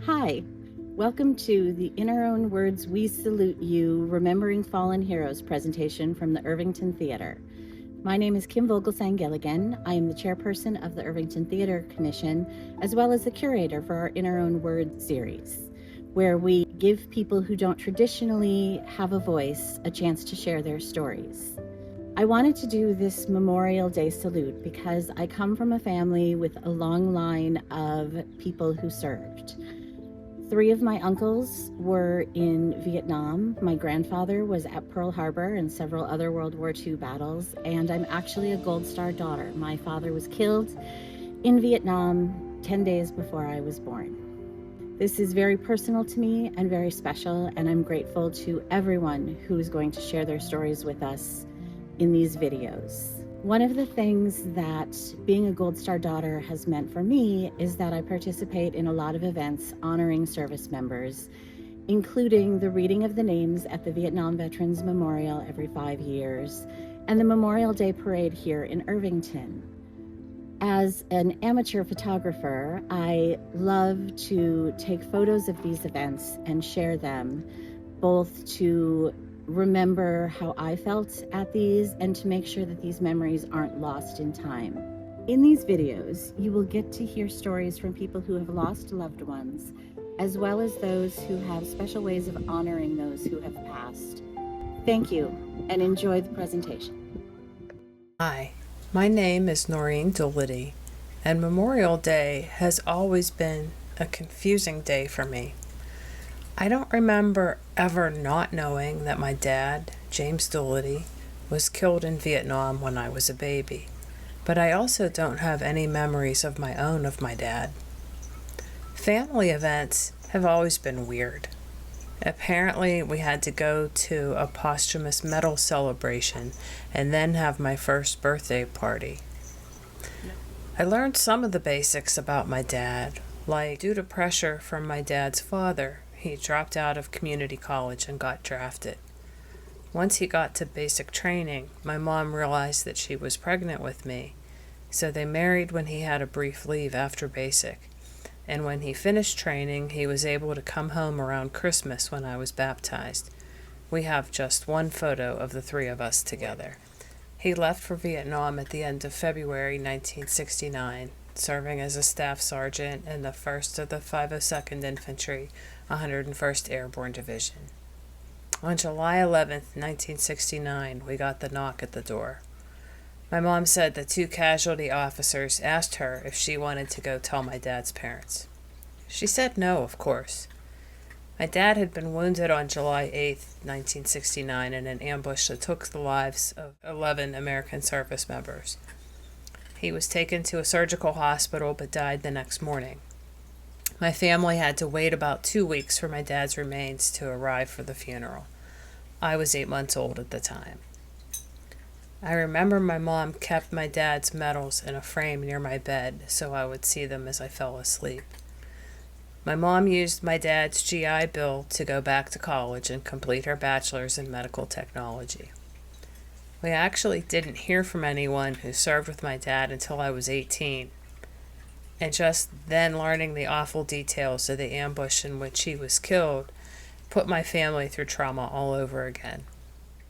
Hi, welcome to the In Our Own Words We Salute You Remembering Fallen Heroes presentation from the Irvington Theater. My name is Kim Vogelsang Gilligan. I am the chairperson of the Irvington Theater Commission, as well as the curator for our In Our Own Words series, where we give people who don't traditionally have a voice a chance to share their stories. I wanted to do this Memorial Day salute because I come from a family with a long line of people who served. 3 of my uncles were in Vietnam. My grandfather was at Pearl Harbor and several other World War II battles, and I'm actually a Gold Star daughter. My father was killed in Vietnam 10 days before I was born. This is very personal to me and very special, and I'm grateful to everyone who is going to share their stories with us in these videos. One of the things that being a Gold Star daughter has meant for me is that I participate in a lot of events honoring service members, including the reading of the names at the Vietnam Veterans Memorial every 5 years, and the Memorial Day Parade here in Irvington. As an amateur photographer, I love to take photos of these events and share them, both to remember how I felt at these and to make sure that these memories aren't lost in time. In these videos, you will get to hear stories from people who have lost loved ones, as well as those who have special ways of honoring those who have passed. Thank you, and enjoy the presentation. Hi, my name is Noreen Doloughty, and Memorial Day has always been a confusing day for me. I don't remember ever not knowing that my dad, James Doloughty, was killed in Vietnam when I was a baby, but I also don't have any memories of my own of my dad. Family events have always been weird. Apparently, we had to go to a posthumous medal celebration and then have my first birthday party. I learned some of the basics about my dad, like due to pressure from my dad's father, he dropped out of community college and got drafted. Once he got to basic training, my mom realized that she was pregnant with me, so they married when he had a brief leave after basic. And when he finished training, he was able to come home around Christmas when I was baptized. We have just one photo of the 3 of us together. He left for Vietnam at the end of February 1969, serving as a staff sergeant in the 1st of the 502nd Infantry, 101st Airborne Division. On July 11th, 1969, we got the knock at the door. My mom said the 2 casualty officers asked her if she wanted to go tell my dad's parents. She said no, of course. My dad had been wounded on July 8th, 1969 in an ambush that took the lives of 11 American service members. He was taken to a surgical hospital but died the next morning. My family had to wait about 2 weeks for my dad's remains to arrive for the funeral. I was 8 months old at the time. I remember my mom kept my dad's medals in a frame near my bed so I would see them as I fell asleep. My mom used my dad's GI Bill to go back to college and complete her bachelor's in medical technology. We actually didn't hear from anyone who served with my dad until I was 18. And just then learning the awful details of the ambush in which he was killed put my family through trauma all over again.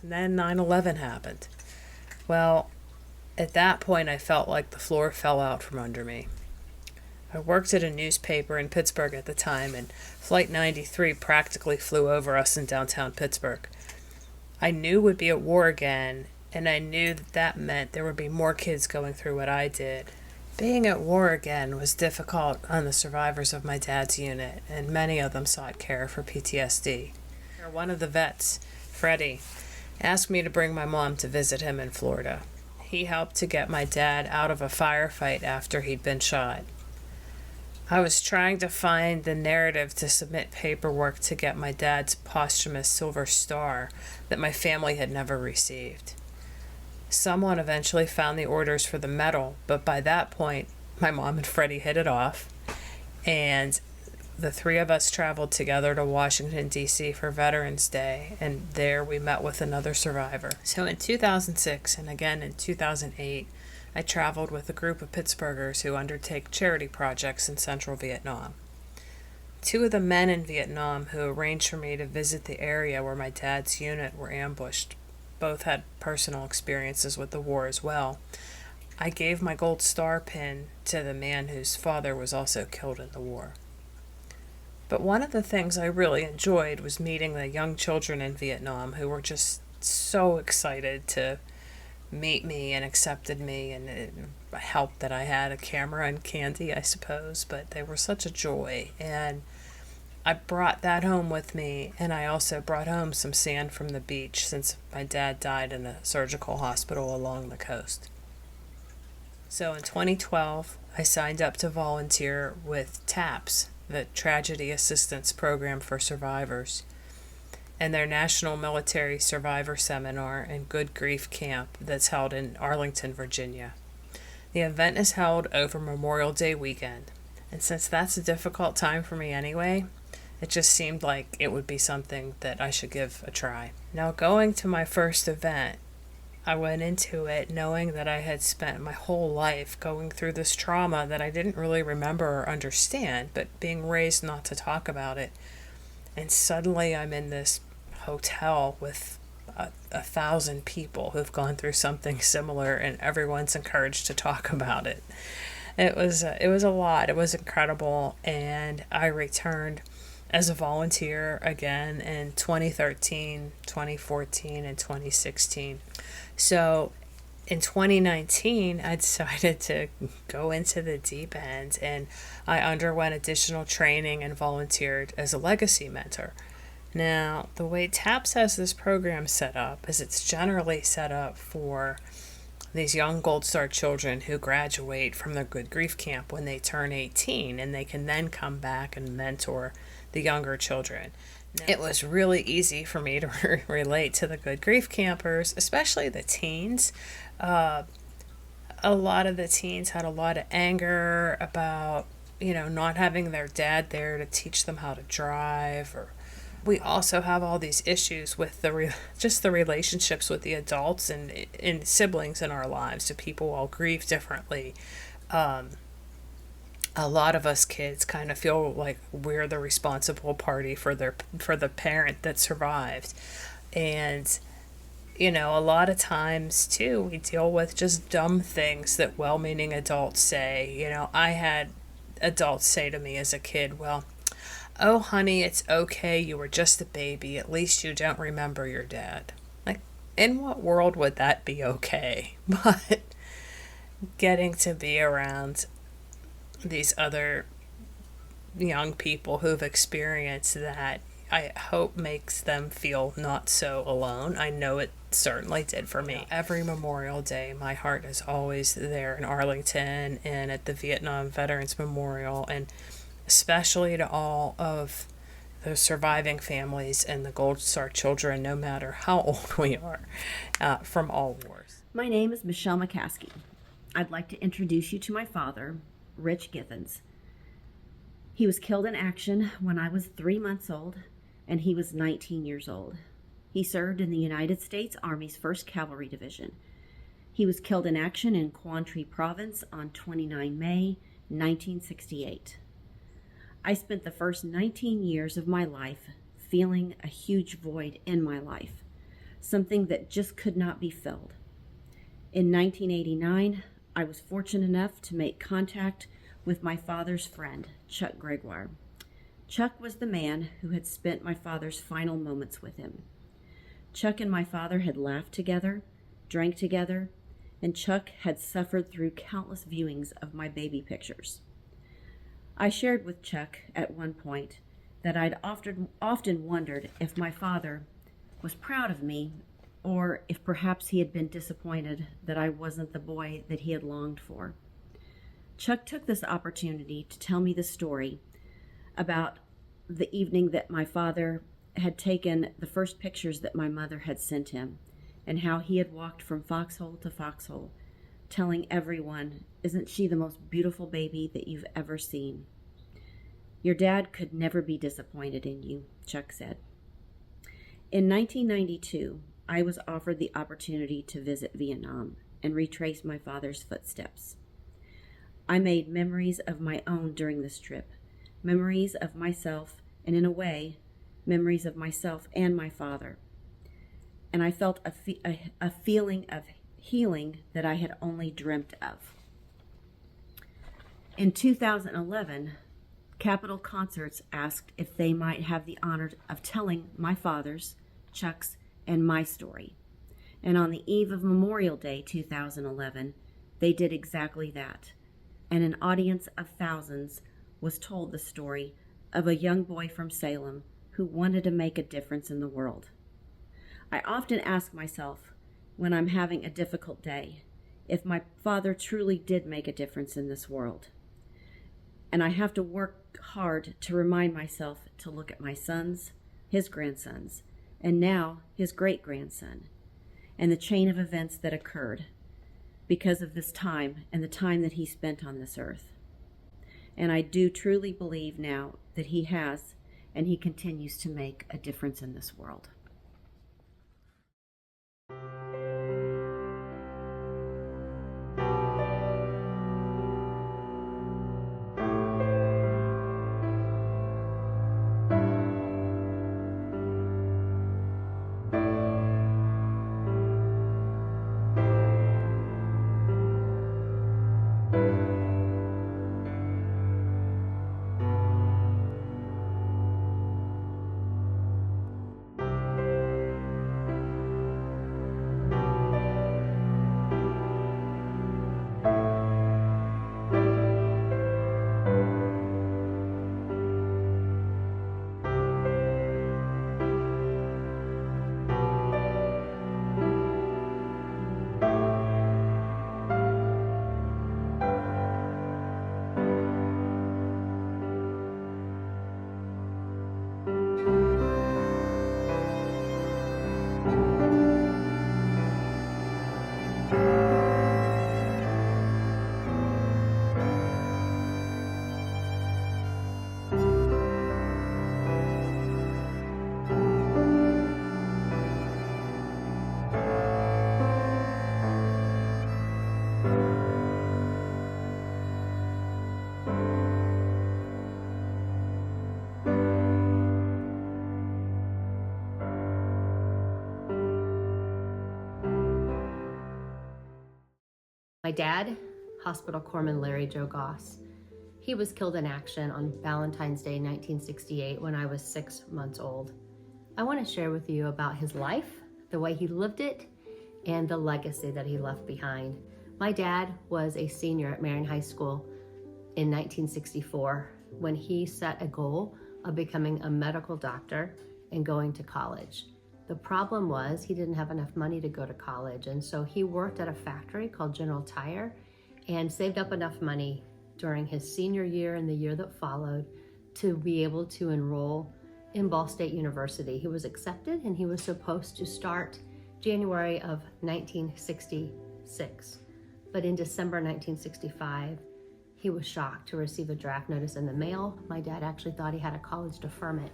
And then 9/11 happened. Well, at that point I felt like the floor fell out from under me. I worked at a newspaper in Pittsburgh at the time, and Flight 93 practically flew over us in downtown Pittsburgh. I knew we'd be at war again, and I knew that meant there would be more kids going through what I did. Being at war again was difficult on the survivors of my dad's unit, and many of them sought care for PTSD. One of the vets, Freddie, asked me to bring my mom to visit him in Florida. He helped to get my dad out of a firefight after he'd been shot. I was trying to find the narrative to submit paperwork to get my dad's posthumous Silver Star that my family had never received. Someone eventually found the orders for the medal, but by that point, my mom and Freddie hit it off, and the 3 of us traveled together to Washington, D.C. for Veterans Day, and there we met with another survivor. So in 2006 and again in 2008, I traveled with a group of Pittsburghers who undertake charity projects in central Vietnam. Two of the men in Vietnam who arranged for me to visit the area where my dad's unit were ambushed both had personal experiences with the war as well. I gave my gold star pin to the man whose father was also killed in the war. But one of the things I really enjoyed was meeting the young children in Vietnam who were just so excited to meet me and accepted me, and it helped that I had a camera and candy, I suppose, but they were such a joy. And I brought that home with me, and I also brought home some sand from the beach since my dad died in a surgical hospital along the coast. So in 2012, I signed up to volunteer with TAPS, the Tragedy Assistance Program for Survivors, and their National Military Survivor Seminar and Good Grief Camp that's held in Arlington, Virginia. The event is held over Memorial Day weekend, and since that's a difficult time for me anyway, it just seemed like it would be something that I should give a try. Now, going to my first event, I went into it knowing that I had spent my whole life going through this trauma that I didn't really remember or understand, but being raised not to talk about it. And suddenly I'm in this hotel with 1,000 people who've gone through something similar, and everyone's encouraged to talk about it. It was a lot. It was incredible, and I returned as a volunteer again in 2013, 2014, and 2016. So in 2019, I decided to go into the deep end, and I underwent additional training and volunteered as a legacy mentor. Now, the way TAPS has this program set up is it's generally set up for these young Gold Star children who graduate from their Good Grief Camp when they turn 18, and they can then come back and mentor the younger children. It was really easy for me to relate to the Good Grief campers, especially the teens. A lot of the teens had a lot of anger about, not having their dad there to teach them how to drive. Or we also have all these issues with just the relationships with the adults and siblings in our lives. So people all grieve differently. A lot of us kids kind of feel like we're the responsible party for the parent that survived. And, a lot of times, too, we deal with just dumb things that well-meaning adults say. I had adults say to me as a kid, well, oh, honey, it's okay. You were just a baby. At least you don't remember your dad. Like, in what world would that be okay? But getting to be around these other young people who've experienced that, I hope makes them feel not so alone. I know it certainly did for me. Every Memorial Day, my heart is always there in Arlington and at the Vietnam Veterans Memorial, and especially to all of the surviving families and the Gold Star children, no matter how old we are, from all wars. My name is Michelle McCaskey. I'd like to introduce you to my father, Rich Githens. He was killed in action when I was 3 months old, and he was 19 years old. He served in the United States Army's 1st Cavalry Division. He was killed in action in Quang Tri Province on 29 May 1968. I spent the first 19 years of my life feeling a huge void in my life, something that just could not be filled. In 1989, I was fortunate enough to make contact with my father's friend, Chuck Gregoire. Chuck was the man who had spent my father's final moments with him. Chuck and my father had laughed together, drank together, and Chuck had suffered through countless viewings of my baby pictures. I shared with Chuck at one point that I'd often wondered if my father was proud of me, or if perhaps he had been disappointed that I wasn't the boy that he had longed for. Chuck took this opportunity to tell me the story about the evening that my father had taken the first pictures that my mother had sent him, and how he had walked from foxhole to foxhole, telling everyone, "Isn't she the most beautiful baby that you've ever seen?" "Your dad could never be disappointed in you," Chuck said. In 1992, I was offered the opportunity to visit Vietnam and retrace my father's footsteps. I made memories of my own during this trip, memories of myself, and in a way, memories of myself and my father. And I felt a feeling of healing that I had only dreamt of. In 2011, Capitol Concerts asked if they might have the honor of telling my father's, Chuck's, and my story. And on the eve of Memorial Day 2011, they did exactly that. And an audience of thousands was told the story of a young boy from Salem who wanted to make a difference in the world. I often ask myself, when I'm having a difficult day, if my father truly did make a difference in this world. And I have to work hard to remind myself to look at my sons, his grandsons, and now his great-grandson, and the chain of events that occurred because of this time and the time that he spent on this earth. And I do truly believe now that he has, and he continues to make a difference in this world. My dad, Hospital Corpsman Larry Joe Goss, he was killed in action on Valentine's Day 1968 when I was 6 months old. I want to share with you about his life, the way he lived it, and the legacy that he left behind. My dad was a senior at Marion High School in 1964 when he set a goal of becoming a medical doctor and going to college. The problem was he didn't have enough money to go to college, and so he worked at a factory called General Tire and saved up enough money during his senior year and the year that followed to be able to enroll in Ball State University. He was accepted and he was supposed to start January of 1966. But in December 1965, he was shocked to receive a draft notice in the mail. My dad actually thought he had a college deferment,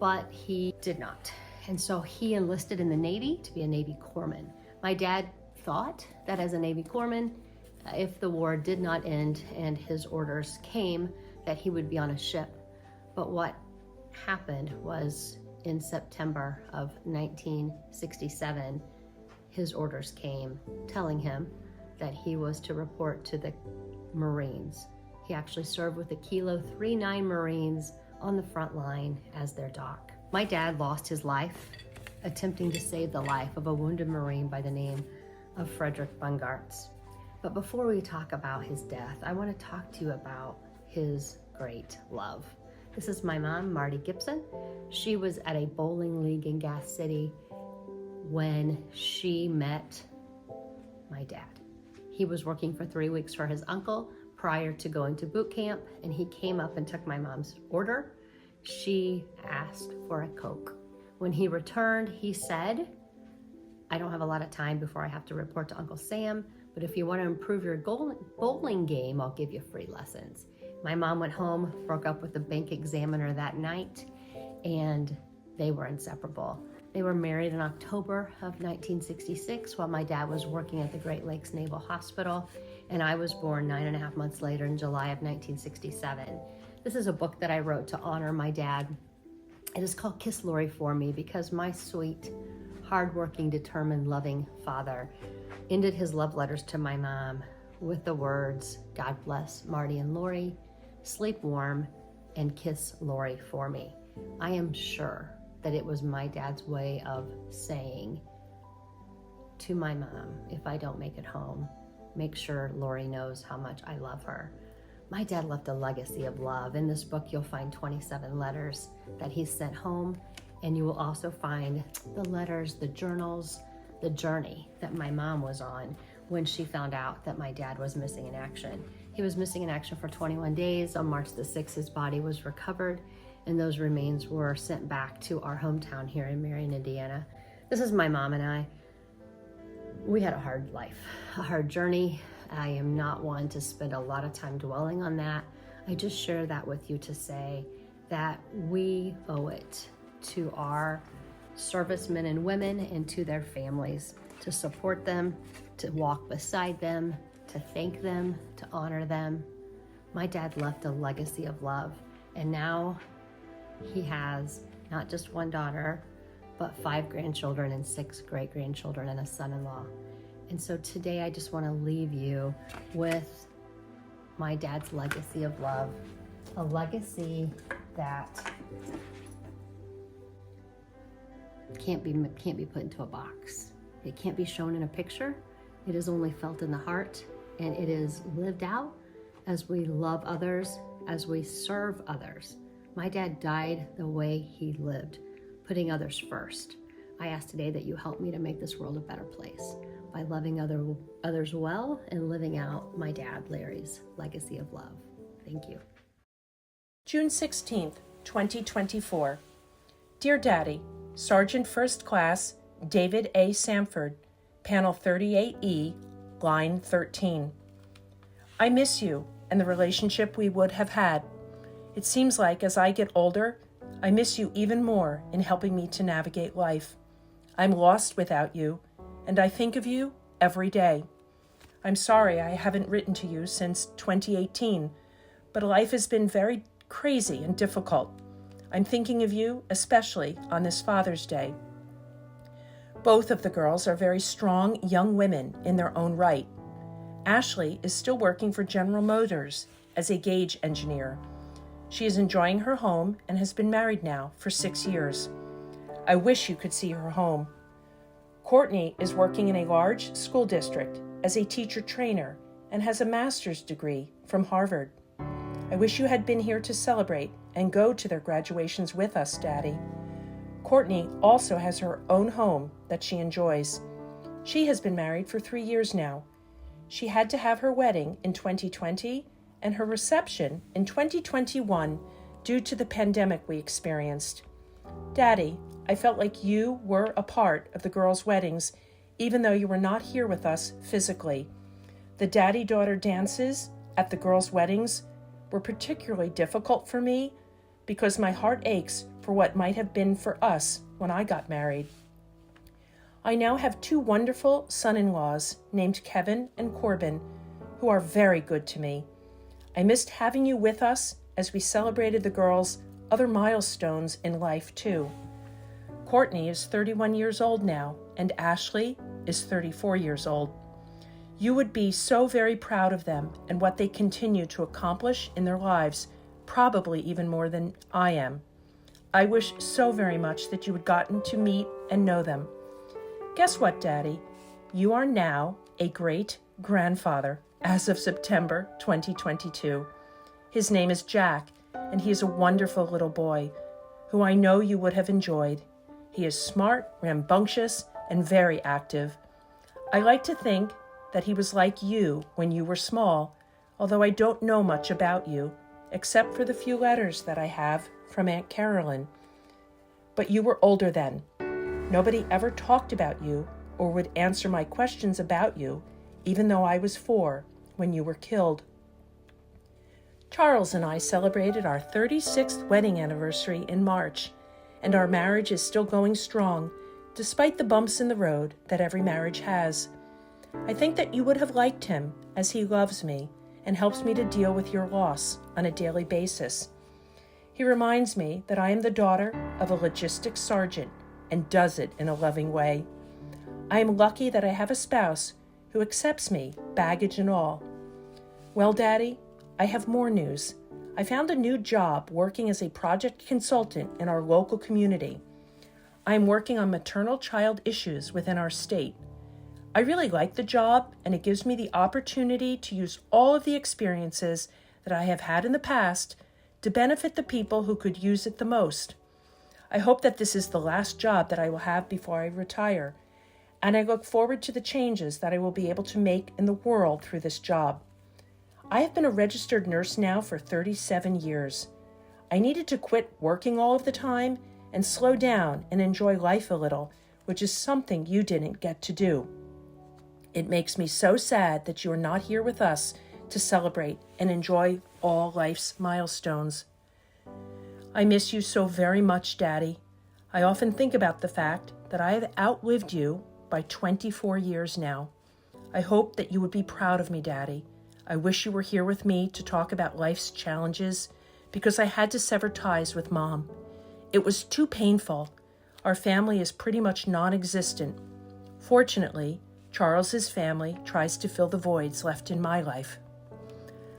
but he did not. And so he enlisted in the Navy to be a Navy corpsman. My dad thought that as a Navy corpsman, if the war did not end and his orders came, that he would be on a ship. But what happened was in September of 1967, his orders came telling him that he was to report to the Marines. He actually served with the Kilo 39 Marines on the front line as their doc. My dad lost his life attempting to save the life of a wounded Marine by the name of Frederick Bungartz. But before we talk about his death, I want to talk to you about his great love. This is my mom, Marty Gibson. She was at a bowling league in Gas City when she met my dad. He was working for 3 weeks for his uncle prior to going to boot camp, and he came up and took my mom's order. She asked for a Coke. When he returned, he said, "I don't have a lot of time before I have to report to Uncle Sam, but if you want to improve your bowling game, I'll give you free lessons." My mom went home, broke up with the bank examiner that night, and they were inseparable. They were married in October of 1966 while my dad was working at the Great Lakes Naval Hospital, and I was born 9.5 months later in July of 1967. This is a book that I wrote to honor my dad. It is called Kiss Lori for Me because my sweet, hardworking, determined, loving father ended his love letters to my mom with the words, God bless Marty and Lori, sleep warm, and kiss Lori for me. I am sure that it was my dad's way of saying to my mom, if I don't make it home, make sure Lori knows how much I love her. My dad left a legacy of love. In this book, you'll find 27 letters that he sent home, and you will also find the letters, the journals, the journey that my mom was on when she found out that my dad was missing in action. He was missing in action for 21 days. On March the 6th, his body was recovered, and those remains were sent back to our hometown here in Marion, Indiana. This is my mom and I. We had a hard life, a hard journey. I am not one to spend a lot of time dwelling on that. I just share that with you to say that we owe it to our servicemen and women and to their families to support them, to walk beside them, to thank them, to honor them. My dad left a legacy of love, and now he has not just one daughter, but 5 grandchildren and 6 great-grandchildren and a son-in-law. And so today I just want to leave you with my dad's legacy of love, a legacy that can't be put into a box. It can't be shown in a picture. It is only felt in the heart, and it is lived out as we love others, as we serve others. My dad died the way he lived, putting others first. I ask today that you help me to make this world a better place by loving others well and living out my dad, Larry's legacy of love. Thank you. June 16th, 2024. Dear Daddy, Sergeant First Class David A. Samford, Panel 38E, Line 13. I miss you and the relationship we would have had. It seems like as I get older, I miss you even more in helping me to navigate life. I'm lost without you, and I think of you every day. I'm sorry I haven't written to you since 2018, but life has been very crazy and difficult. I'm thinking of you especially on this Father's Day. Both of the girls are very strong young women in their own right. Ashley is still working for General Motors as a gauge engineer. She is enjoying her home and has been married now for 6 years. I wish you could see her home. Courtney is working in a large school district as a teacher trainer and has a master's degree from Harvard. I wish you had been here to celebrate and go to their graduations with us, Daddy. Courtney also has her own home that she enjoys. She has been married for 3 years now. She had to have her wedding in 2020 and her reception in 2021 due to the pandemic we experienced. Daddy, I felt like you were a part of the girls' weddings, even though you were not here with us physically. The daddy-daughter dances at the girls' weddings were particularly difficult for me because my heart aches for what might have been for us when I got married. I now have 2 wonderful son-in-laws named Kevin and Corbin, who are very good to me. I missed having you with us as we celebrated the girls' other milestones in life too. Courtney is 31 years old now, and Ashley is 34 years old. You would be so very proud of them and what they continue to accomplish in their lives, probably even more than I am. I wish so very much that you had gotten to meet and know them. Guess what, Daddy? You are now a great-grandfather as of September 2022. His name is Jack, and he is a wonderful little boy who I know you would have enjoyed. He is smart, rambunctious, and very active. I like to think that he was like you when you were small, although I don't know much about you, except for the few letters that I have from Aunt Carolyn. But you were older then. Nobody ever talked about you or would answer my questions about you, even though I was 4 when you were killed. Charles and I celebrated our 36th wedding anniversary in March, and our marriage is still going strong, despite the bumps in the road that every marriage has. I think that you would have liked him, as he loves me, and helps me to deal with your loss on a daily basis. He reminds me that I am the daughter of a logistics sergeant and does it in a loving way. I am lucky that I have a spouse who accepts me, baggage and all. Well, Daddy, I have more news. I found a new job working as a project consultant in our local community. I am working on maternal child issues within our state. I really like the job, and it gives me the opportunity to use all of the experiences that I have had in the past to benefit the people who could use it the most. I hope that this is the last job that I will have before I retire, and I look forward to the changes that I will be able to make in the world through this job. I have been a registered nurse now for 37 years. I needed to quit working all of the time and slow down and enjoy life a little, which is something you didn't get to do. It makes me so sad that you are not here with us to celebrate and enjoy all life's milestones. I miss you so very much, Daddy. I often think about the fact that I have outlived you by 24 years now. I hope that you would be proud of me, Daddy. I wish you were here with me to talk about life's challenges because I had to sever ties with Mom. It was too painful. Our family is pretty much non-existent. Fortunately, Charles's family tries to fill the voids left in my life.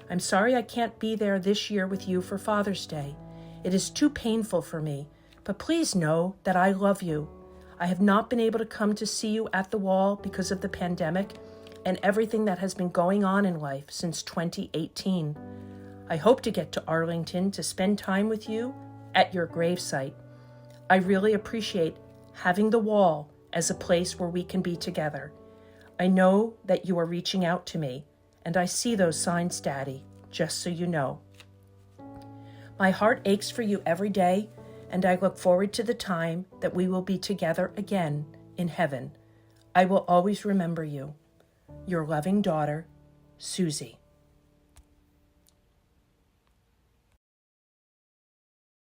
I'm sorry I can't be there this year with you for Father's Day. It is too painful for me, but please know that I love you. I have not been able to come to see you at the wall because of the pandemic and everything that has been going on in life since 2018. I hope to get to Arlington to spend time with you at your gravesite. I really appreciate having the wall as a place where we can be together. I know that you are reaching out to me, and I see those signs, Daddy, just so you know. My heart aches for you every day, and I look forward to the time that we will be together again in heaven. I will always remember you. Your loving daughter, Susie.